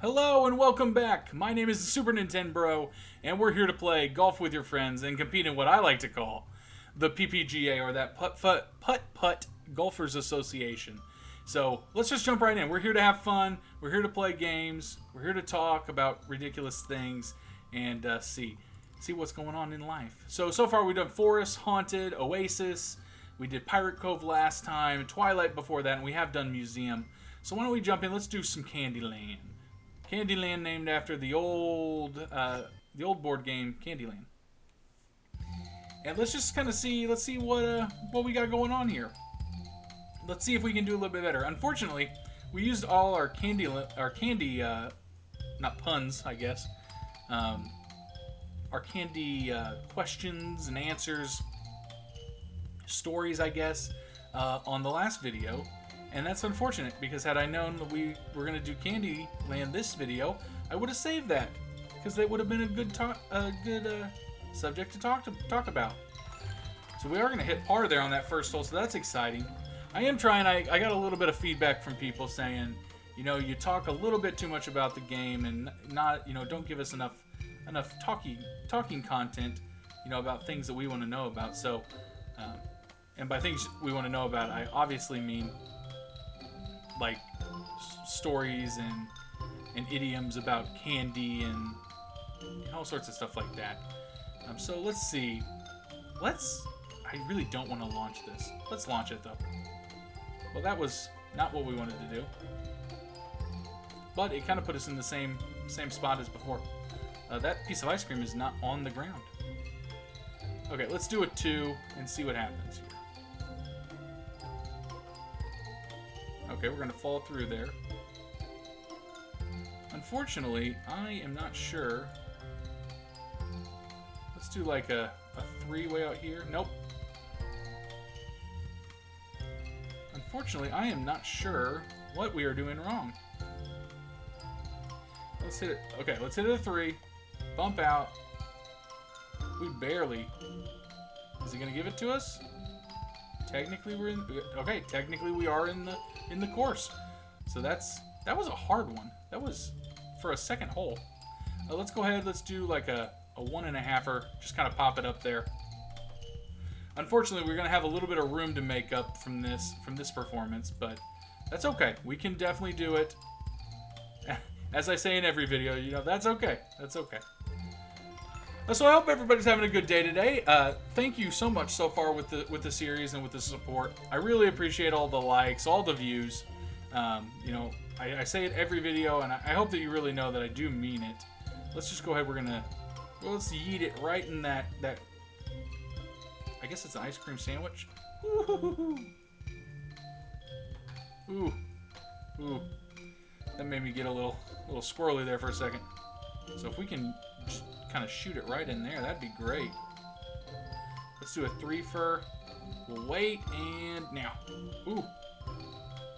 Hello and welcome back. My name is SupaNintenbro, and we're here to play golf with your friends and compete in what I like to call the PPGA, or that Putt Golfers Association. So let's just jump right in. We're here to have fun. We're here to play games. We're here to talk about ridiculous things and see what's going on in life. So far we've done Forest, Haunted, Oasis. We did Pirate Cove last time, Twilight before that, and we have done Museum. So why don't we jump in? Let's do some Candyland. Candyland, named after the old board game Candyland. And let's just kind of see. Let's see what we got going on here. Let's see if we can do a little bit better. Unfortunately, we used all our candy, not puns, I guess. Our candy questions and answers, stories, I guess, on the last video. And that's unfortunate, because had I known that we were going to do Candyland this video, I would have saved that, because that would have been a good subject to talk about. So we are going to hit par there on that first hole, so that's exciting. I am trying. I got a little bit of feedback from people saying, you talk a little bit too much about the game and not, don't give us enough talking content, about things that we want to know about. So, and by things we want to know about, I obviously mean like stories and idioms about candy and all sorts of stuff like that. So let's see. I really don't want to launch this. Let's launch it though. Well, that was not what we wanted to do, but it kind of put us in the same spot as before. That piece of ice cream is not on the ground. Okay, let's do a 2 and see what happens here. Okay, we're going to fall through there. Unfortunately, I am not sure. Let's do like a 3-way out here. Nope. Unfortunately, I am not sure what we are doing wrong. Let's hit it. Okay, let's hit it a 3. Bump out. We barely. Is he going to give it to us? Technically, we're in. Okay, technically we are in the course. So that was a hard one. That was for a second hole. Let's go ahead. Let's do like a 1.5er. Just kind of pop it up there. Unfortunately, we're gonna have a little bit of room to make up from this performance, but that's okay. We can definitely do it. As I say in every video, that's okay. That's okay. So I hope everybody's having a good day today. Thank you so much so far with the series and with the support. I really appreciate all the likes, all the views. I say it every video, and I hope that you really know that I do mean it. Let's just go ahead. Let's yeet it right in that. I guess it's an ice cream sandwich. Ooh. Ooh. That made me get a little squirrely there for a second. So if we can just kind of shoot it right in there, that'd be great. Let's do a 3-fer. We'll wait, and now. Ooh.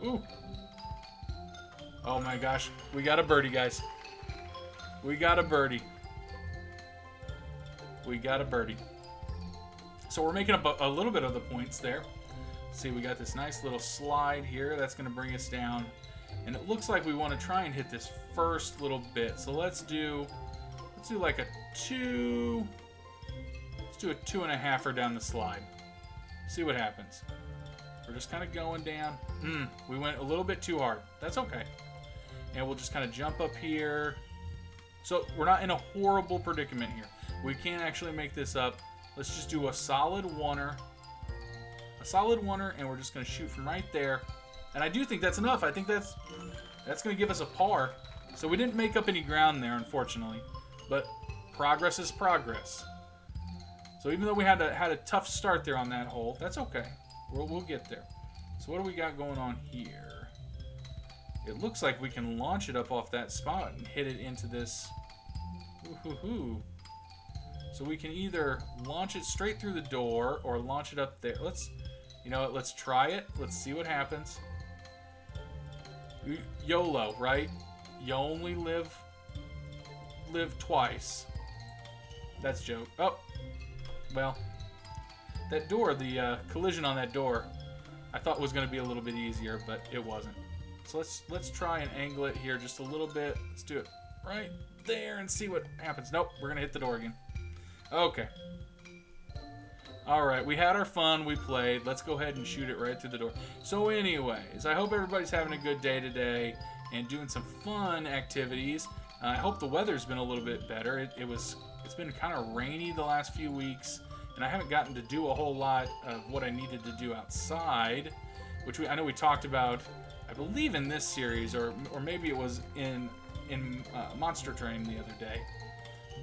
Ooh. Oh my gosh. We got a birdie, guys. We got a birdie. We got a birdie. So we're making up a little bit of the points there. Let's see, we got this nice little slide here. That's going to bring us down. And it looks like we want to try and hit this first little bit. So let's do like a 2. Let's do a 2.5er down the slide. See what happens. We're just kind of going down. We went a little bit too hard. That's okay. And we'll just kind of jump up here. So we're not in a horrible predicament here. We can actually make this up. Let's just do a solid 1er. A solid 1er, and we're just going to shoot from right there. And I do think that's enough. I think that's going to give us a par. So we didn't make up any ground there, unfortunately. But progress is progress. So even though we had a tough start there on that hole, that's okay. We'll get there. So what do we got going on here? It looks like we can launch it up off that spot and hit it into this. Ooh-hoo-hoo. So we can either launch it straight through the door or launch it up there. Let's try it. Let's see what happens. YOLO, right? You only live twice. That's a joke. Oh, well, that door, the collision on that door, I thought was going to be a little bit easier, but it wasn't. So let's try and angle it here just a little bit. Let's do it right there and see what happens. Nope, we're gonna hit the door again. Okay. All right, we had our fun. We played. Let's go ahead and shoot it right through the door. So anyways, I hope everybody's having a good day today and doing some fun activities. I hope the weather's been a little bit better. It's been kind of rainy the last few weeks, and I haven't gotten to do a whole lot of what I needed to do outside, which I know we talked about, I believe in this series, or maybe it was in Monster Train the other day.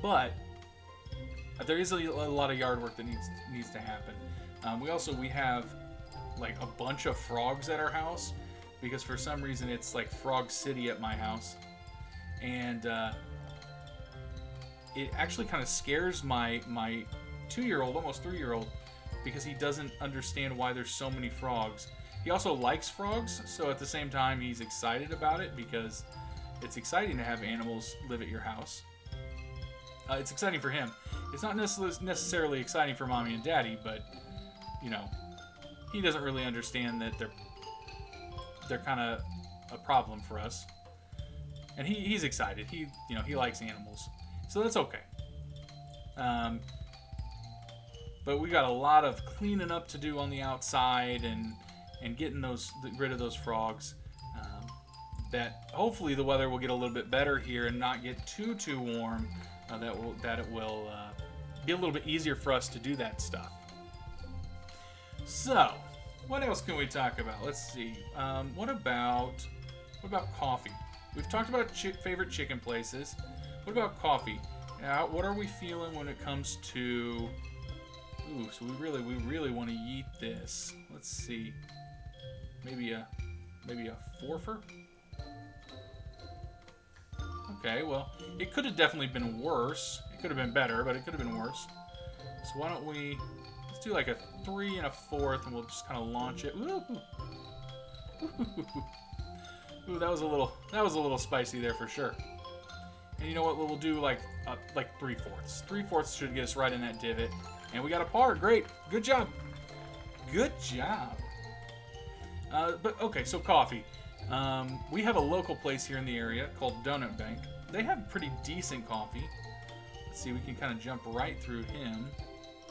But there is a lot of yard work that needs to happen. We have like a bunch of frogs at our house because for some reason it's like Frog City at my house, and it actually kind of scares my 2-year-old, almost 3-year-old, because he doesn't understand why there's so many frogs. He also likes frogs, so at the same time he's excited about it because it's exciting to have animals live at your house. It's exciting for him. It's not necessarily exciting for mommy and daddy, but you know, he doesn't really understand that they're kind of a problem for us. And he's excited. He likes animals, so that's okay. But we got a lot of cleaning up to do on the outside and getting rid of those frogs. That hopefully the weather will get a little bit better here and not get too warm. That it will be a little bit easier for us to do that stuff. So, what else can we talk about? Let's see. What about coffee? We've talked about favorite chicken places. What about coffee? What are we feeling when it comes to? Ooh, so we really want to yeet this. Let's see. Maybe a forfer. Okay, well, it could have definitely been worse. It could have been better, but it could have been worse. So why don't let's do like a 3 and a 4th, and we'll just kind of launch it. Ooh. Ooh, that was a little spicy there for sure. And you know what? We'll do like 3/4. 3/4 should get us right in that divot. And we got a par. Great. Good job. Good job. But okay, so coffee. We have a local place here in the area called Donut Bank. They have pretty decent coffee. Let's see, we can kind of jump right through him.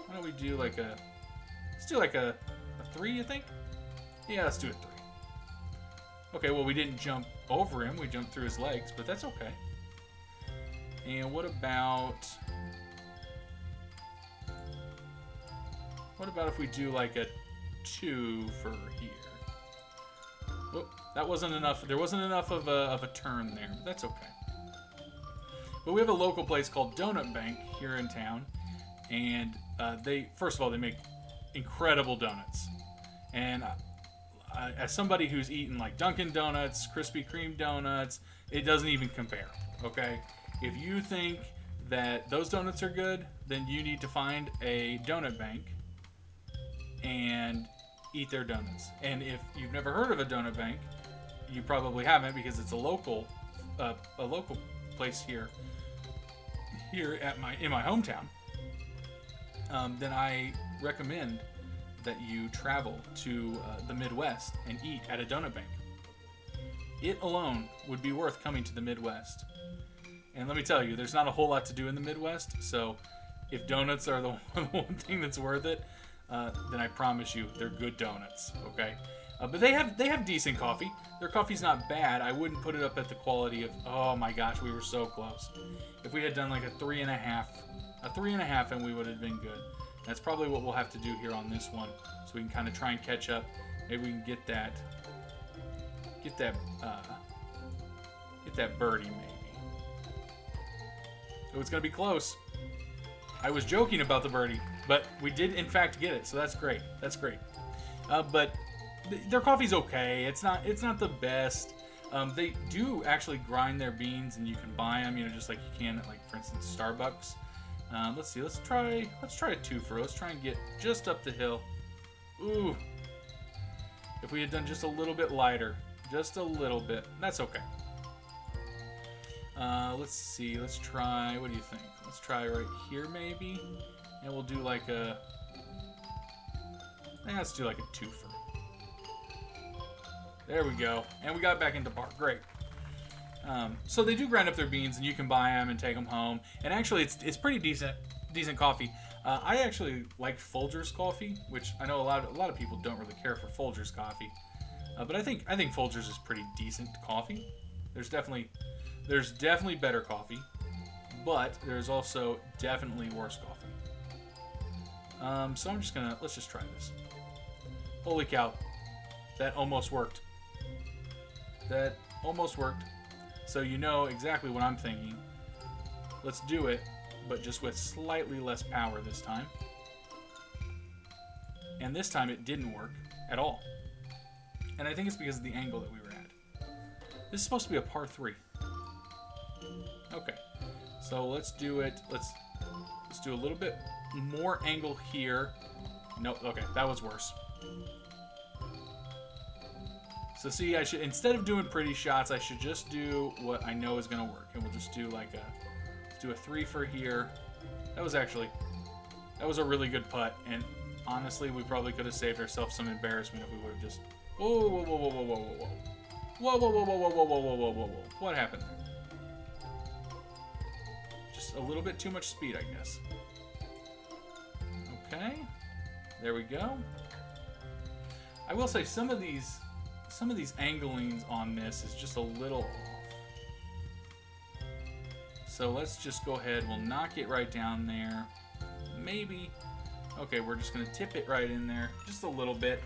Why don't we do let's do like a 3, you think? Yeah, let's do a 3. Okay, well, we didn't jump over him. We jumped through his legs, but that's okay. And what about if we do like a 2 for here? Oh, that wasn't enough. There wasn't enough of a turn there. But that's okay. But we have a local place called Donut Bank here in town, and first of all, they make incredible donuts. And as somebody who's eaten like Dunkin' Donuts, Krispy Kreme donuts, it doesn't even compare. Okay, if you think that those donuts are good, then you need to find a Donut Bank and eat their donuts. And if you've never heard of a Donut Bank, you probably haven't because it's a local place here in my hometown. Then I recommend that you travel to the Midwest and eat at a Donut Bank. It alone would be worth coming to the Midwest. And let me tell you, there's not a whole lot to do in the Midwest, so if donuts are the one thing that's worth it, then I promise you they're good donuts, okay? But they have decent coffee. Their coffee's not bad. I wouldn't put it up at the quality of, oh my gosh, we were so close. If we had done like a 3.5, and we would have been good. That's probably what we'll have to do here on this one, so we can kind of try and catch up. Maybe we can get that birdie maybe. Oh, it's gonna be close. I was joking about the birdie, but we did in fact get it, so that's great. That's great. But their coffee's okay. It's not the best. They do actually grind their beans, and you can buy them, just like you can at, like, for instance, Starbucks. Let's see. Let's try a 2 for. Let's try and get just up the hill. Ooh. If we had done just a little bit lighter, just a little bit, that's okay. Let's see. Let's try. What do you think? Let's try right here maybe, and we'll do like let's do like a 2 for. There we go. And we got back into par. Great. So they do grind up their beans, and you can buy them and take them home. And actually, it's pretty decent coffee. I actually like Folgers coffee, which I know a lot of people don't really care for Folgers coffee. But I think Folgers is pretty decent coffee. There's definitely better coffee, but there's also definitely worse coffee. So let's just try this. Holy cow, that almost worked. That almost worked. So you know exactly what I'm thinking. Let's do it, but just with slightly less power this time. And this time it didn't work at all. And I think it's because of the angle that we were at. This is supposed to be a par 3. Okay. So let's do it. Let's do a little bit more angle here. Nope. Okay, that was worse. So see, instead of doing pretty shots, I should just do what I know is gonna work, and we'll just do let's do a 3 for here. That was a really good putt, and honestly, we probably could have saved ourselves some embarrassment if we would have just. Whoa, whoa, whoa, whoa, whoa, whoa, whoa, whoa, whoa, whoa, whoa, whoa, whoa, whoa, whoa, whoa, whoa, whoa. What happened there? Just a little bit too much speed, I guess. Okay, there we go. I will say some of these anglings on this is just a little off. So let's just go ahead. We'll knock it right down there. Maybe. Okay, we're just going to tip it right in there. Just a little bit.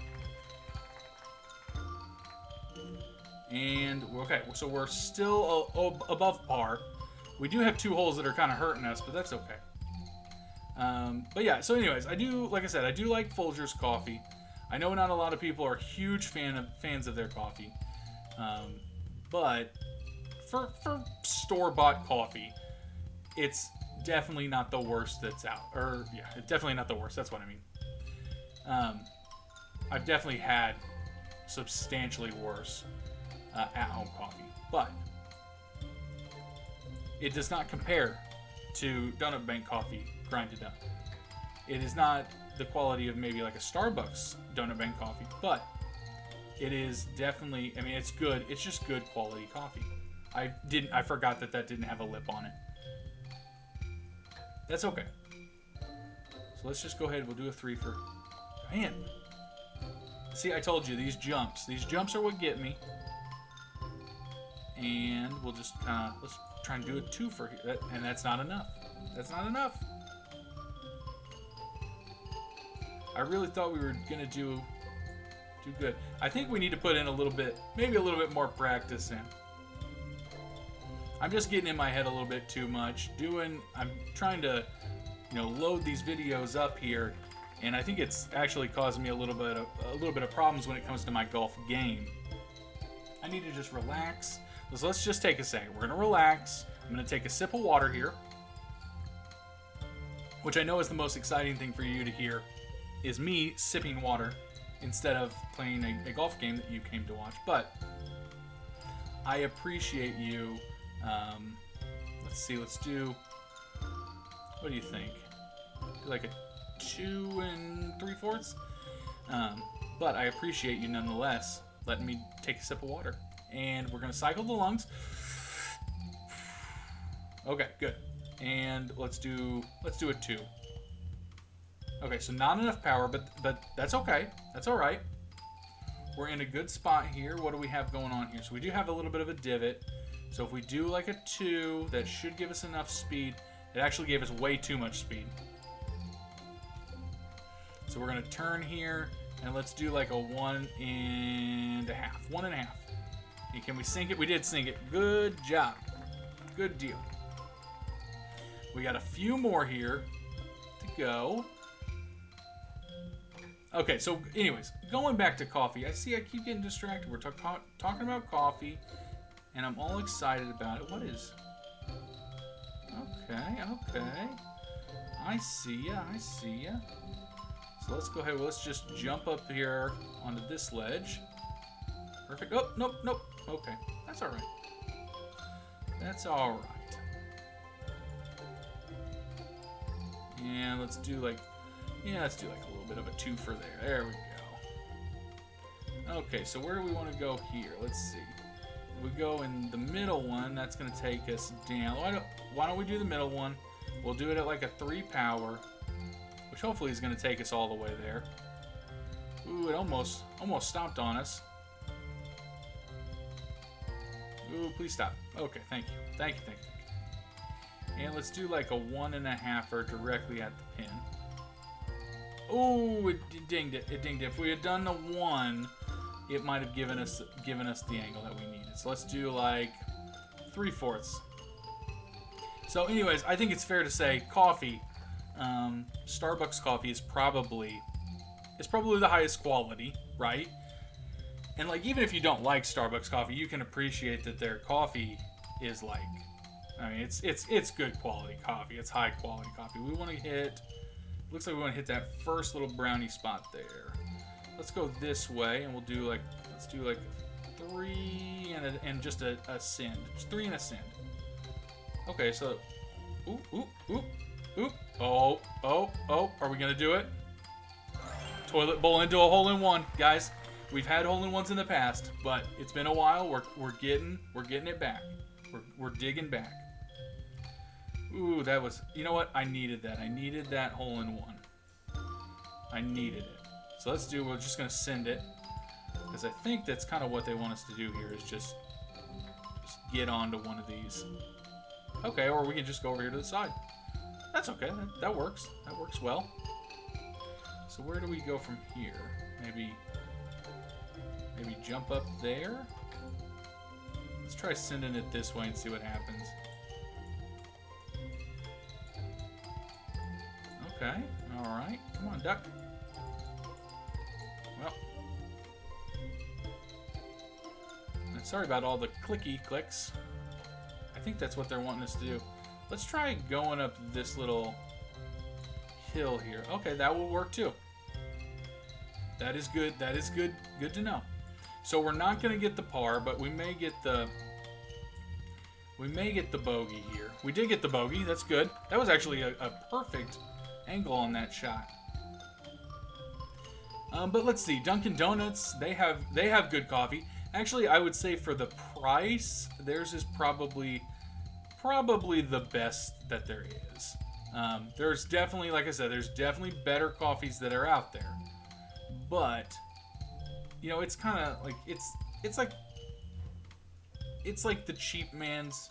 And, okay, so we're still above par. We do have 2 holes that are kind of hurting us, but that's okay. But yeah, so anyways, like I said, I do like Folgers coffee. I know not a lot of people are huge fans of their coffee. But for store-bought coffee, it's definitely not the worst that's out. Or, yeah, it's definitely not the worst. That's what I mean. I've definitely had substantially worse at-home coffee. But it does not compare to Donut Bank coffee grinded up. It is not the quality of maybe like a Starbucks Donut Bank coffee, but it is definitely, I mean, it's good. It's just good quality coffee. I forgot that didn't have a lip on it. That's okay. So let's just go ahead. We'll do a 3 for, man. See, I told you, these jumps are what get me. And we'll just let's try and do a 2 for here. And that's not enough. That's not enough. I really thought we were gonna do good. I think we need to put in a little bit, maybe a little bit more practice in. I'm just getting in my head a little bit too much. I'm trying to, load these videos up here, and I think it's actually causing me a little bit of problems when it comes to my golf game. I need to just relax. So let's just take a second. We're gonna relax. I'm gonna take a sip of water here, which I know is the most exciting thing for you to hear, is me sipping water instead of playing a golf game that you came to watch. But I appreciate you. Let's see. Let's do. What do you think? Do like a 2 3/4. But I appreciate you nonetheless letting me take a sip of water. And we're gonna cycle the lungs. Okay, good. And let's do a 2. Okay, so not enough power, but that's okay. That's all right. We're in a good spot here. What do we have going on here? So we do have a little bit of a divot. So if we do like a 2, that should give us enough speed. It actually gave us way too much speed. So we're gonna turn here, and let's do like a 1.5. 1.5. And can we sink it? We did sink it. Good job. Good deal. We got a few more here to go. Okay, so anyways, going back to coffee. I keep getting distracted. We're talking about coffee, and I'm all excited about it. What is... Okay. I see ya. So let's go ahead. Well, let's just jump up here onto this ledge. Perfect. Oh, nope. Okay, that's all right. And let's do like a little bit of a 2 for there. There we Okay, so where do we want to go here? Let's see. We go in the middle one. That's going to take us down. Why don't we do the middle one? We'll do it at like a 3 power, which hopefully is going to take us all the way there. Ooh, it almost stopped on us. Ooh, please stop. Okay, thank you. Thank you. And let's do like a 1.5er directly at the pin. Ooh, it dinged it. It dinged it. If we had done the 1, it might have given us the angle that we needed. So let's do like 3/4. So anyways, I think it's fair to say coffee, Starbucks coffee is probably the highest quality, right? And like, even if you don't like Starbucks coffee, you can appreciate that their coffee is like, I mean, it's good quality coffee. It's high quality coffee. We want to hit, looks like we want to hit that first little brownie spot there. Let's go this way, and let's do like 3 and just a send. Just 3 and a send. Okay, so, oop. Oh, are we gonna do it? Toilet bowl into a hole-in-one, guys. We've had hole-in-ones in the past, but it's been a while. We're getting it back. We're digging back. Ooh, that was, you know what? I needed that. I needed that hole-in-one. I needed it. So we're just gonna send it, because I think that's kind of what they want us to do here, is just get onto one of these. Okay, or we can just go over here to the side. That's okay. That works. That works well. So where do we go from here? Maybe jump up there? Let's try sending it this way and see what happens. Okay. Alright. Come on, duck. Well. Sorry about all the clicky clicks. I think that's what they're wanting us to do. Let's try going up this little hill here. Okay, that will work too. That is good. That is good. Good to know. So we're not going to get the par, but we may get the bogey here. We did get the bogey. That's good. That was actually a perfect angle on that shot. But let's see. Dunkin' Donuts, they have good coffee. Actually, I would say for the price, theirs is probably the best that there is. There's definitely, like I said, there's definitely better coffees that are out there. But, you know, it's kind of like, it's like the cheap man's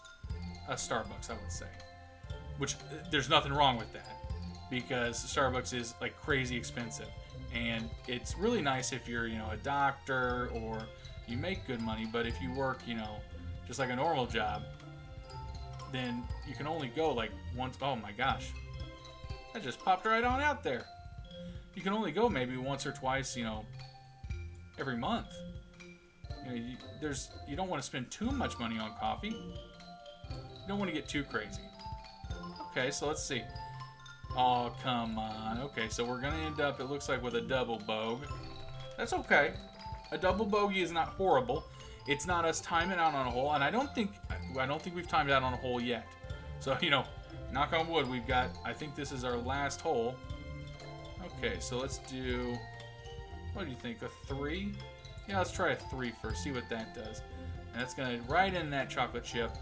Starbucks, I would say. Which, there's nothing wrong with that, because Starbucks is like crazy expensive. And it's really nice if you're, you know, a doctor or you make good money, but if you work, you know, just like a normal job, then you can only go like once. Oh my gosh, that just popped right on out there. You can only go maybe once or twice, you know, every month. You know, you don't want to spend too much money on coffee. You don't want to get too crazy. Okay, so let's see. Oh, come on. Okay, so we're going to end up, it looks like, with a double bogey. That's okay. A double bogey is not horrible. It's not us timing out on a hole, and I don't think we've timed out on a hole yet. So, you know, knock on wood, we've got, I think this is our last hole. Okay, so let's do, what do you think, a 3? Yeah, let's try a 3 first, see what that does. And that's going to right in that chocolate chip.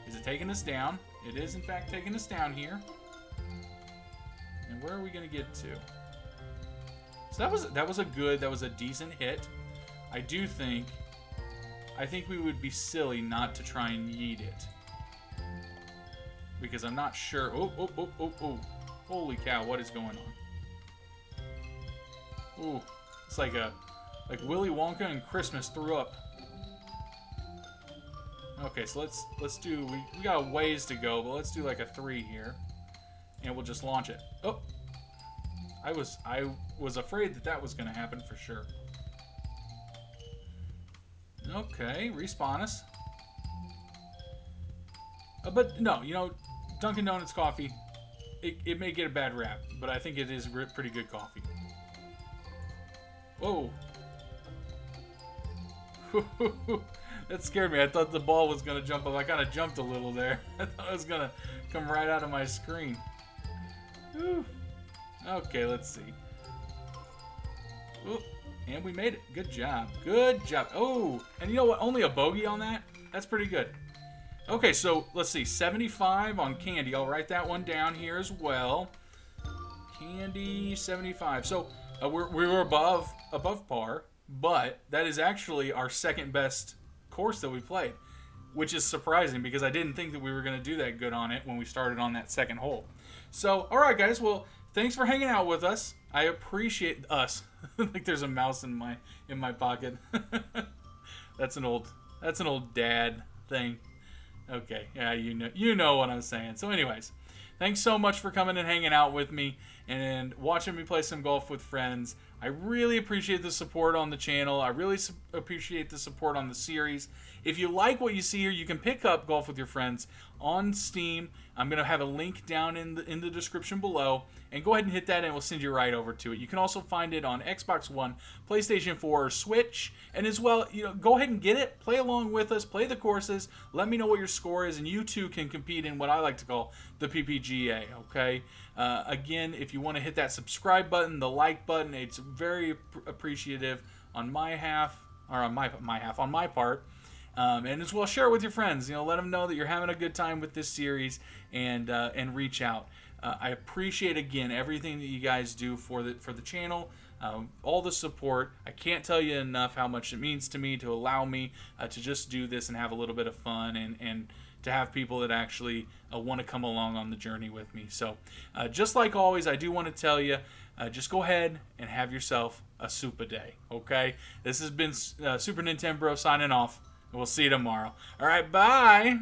Is it taking us down? It is, in fact, taking us down here. And where are we going to get to? So that was a decent hit. I think we would be silly not to try and yeet it. Because I'm not sure. Oh. Holy cow, what is going on? Ooh, it's like Willy Wonka and Christmas threw up. Okay, so let's do, we got a ways to go, but let's do like a 3 here. And we'll just launch it. Oh! I was afraid that was going to happen for sure. Okay, respawn us. But no, you know, Dunkin' Donuts coffee, it may get a bad rap, but I think it is pretty good coffee. Whoa. That scared me. I thought the ball was going to jump up. I kind of jumped a little there. I thought it was going to come right out of my screen. Whew. Okay, let's see. Ooh, And we made it. Good job. Good job. Oh, and you know what? Only a bogey on that? That's pretty good. Okay, so let's see. 75 on Candy. I'll write that one down here as well. Candy, 75. So we were above par, but that is actually our second best course that we played, which is surprising because I didn't think that we were going to do that good on it when we started on that second hole. So, all right, guys. Well, thanks for hanging out with us. I appreciate us. Like there's a mouse in my pocket. That's an old dad thing. Okay, yeah, you know what I'm saying. So, anyways, thanks so much for coming and hanging out with me and watching me play some golf with friends. I really appreciate the support on the channel. I really appreciate the support on the series. If you like what you see here, you can pick up Golf with Your Friends on Steam. I'm going to have a link down in the description below. And go ahead and hit that and it will send you right over to it. You can also find it on Xbox One, PlayStation 4, or Switch. And as well, go ahead and get it. Play along with us. Play the courses. Let me know what your score is. And you too can compete in what I like to call the PPGA. Okay? Again, if you want to hit that subscribe button, the like button, it's very appreciative on my half, or on my part. And as well, share it with your friends. Let them know that you're having a good time with this series, and reach out. I appreciate again everything that you guys do for the channel, all the support. I can't tell you enough how much it means to me to allow me to just do this and have a little bit of fun and to have people that actually want to come along on the journey with me. So, just like always, I do want to tell you, just go ahead and have yourself a super day. Okay, this has been SupaNintenbro signing off. We'll see you tomorrow. All right, bye.